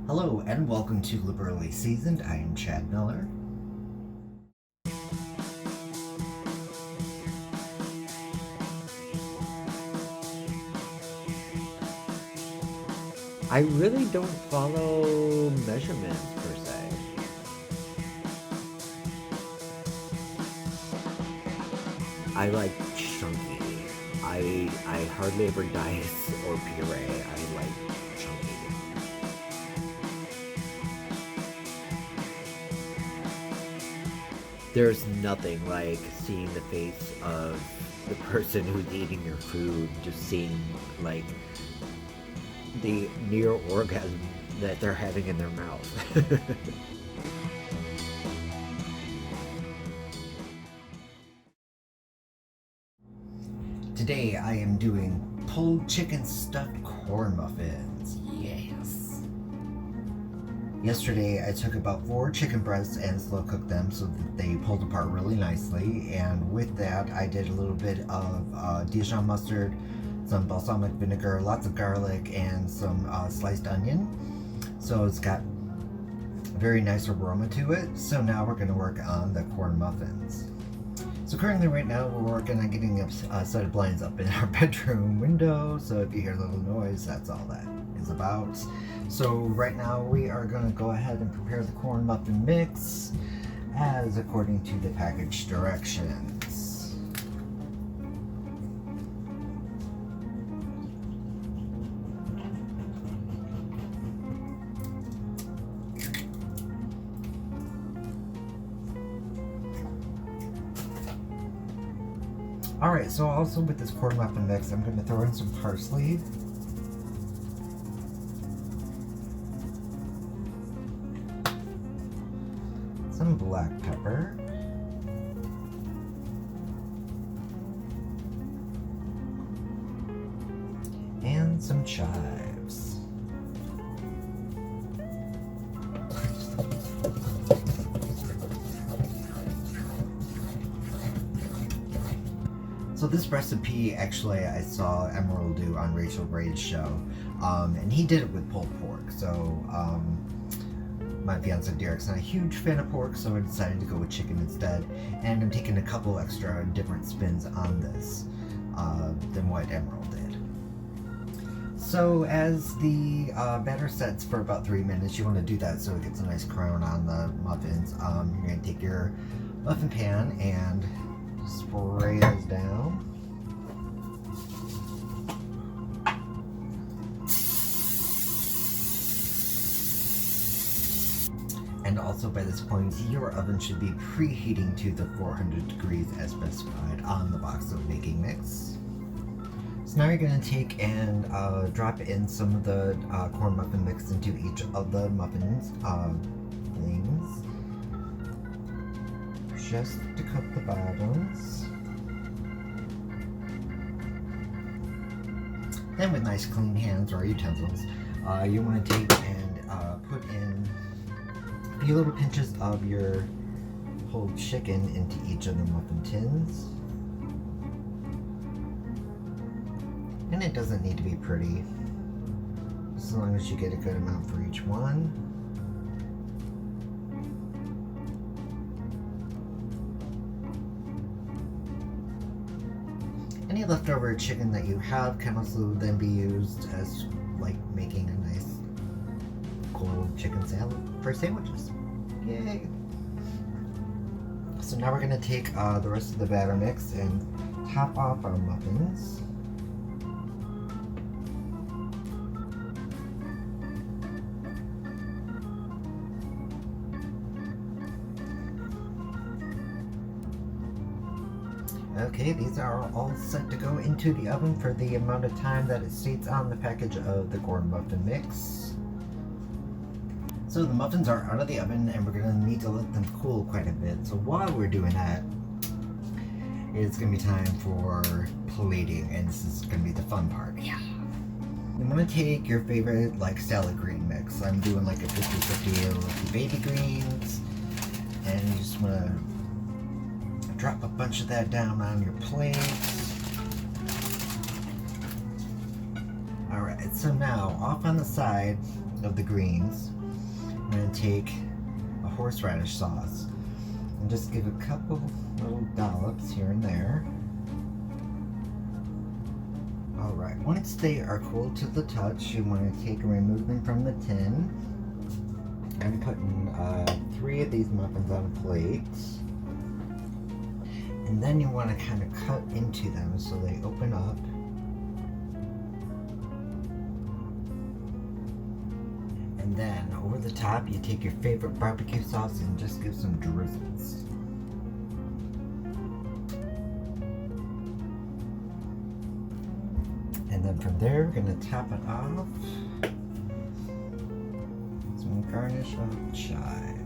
Hello and welcome to Liberally Seasoned. I am Chad Miller. I really don't follow measurements per se. I like chunky. I hardly ever dice or puree. I like chunky. There's nothing like seeing the face of the person who's eating your food, just seeing like the near orgasm that they're having in their mouth. Today I am doing pulled chicken stuffed corn muffins. Yes. Yesterday I took about 4 chicken breasts and slow cooked them so that they pulled apart really nicely, and with that I did a little bit of Dijon mustard, some balsamic vinegar, lots of garlic, and some sliced onion. So it's got a very nice aroma to it. So now we're going to work on the corn muffins. So currently right now we're working on getting a set of blinds up in our bedroom window. So if you hear a little noise, that's all that is about. So right now we are going to go ahead and prepare the corn muffin mix as according to the package directions. Alright, so also with this corn muffin mix, I'm going to throw in some parsley. Some black pepper. And some chives. So this recipe, actually, I saw Emeril do on Rachel Ray's show, and he did it with pulled pork. So my fiance Derek's not a huge fan of pork, so I decided to go with chicken instead. And I'm taking a couple extra different spins on this than what Emeril did. So as the batter sets for about 3 minutes, you want to do that so it gets a nice crown on the muffins. You're going to take your muffin pan and spray those down. And also by this point, your oven should be preheating to the 400 degrees as specified on the box of baking mix. So now you're going to take and drop in some of the corn muffin mix into each of the muffins things, just to cook the bottoms. Then with nice clean hands or utensils, you want to take and put in a few little pinches of your whole chicken into each of the muffin tins. And it doesn't need to be pretty, as long as you get a good amount for each one. Any leftover chicken that you have can also then be used as like making a nice cold chicken salad for sandwiches. Yay! So now we're going to take the rest of the batter mix and top off our muffins. Okay, these are all set to go into the oven for the amount of time that it states on the package of the corn muffin mix. So the muffins are out of the oven and we're going to need to let them cool quite a bit. So while we're doing that, it's going to be time for plating, and this is going to be the fun part. Yeah. I'm going to take your favorite like salad green mix. I'm doing like a 50-50 of baby greens, and you just want to drop a bunch of that down on your plate. Alright, so now off on the side of the greens, I'm going to take a horseradish sauce and just give a couple little dollops here and there. Alright, once they are cooled to the touch, you want to take and remove them from the tin. I'm putting 3 of these muffins on a plate. And then you want to kind of cut into them so they open up. And then over the top, you take your favorite barbecue sauce and just give some drizzles. And then from there, we're going to top it off. Some garnish of chive.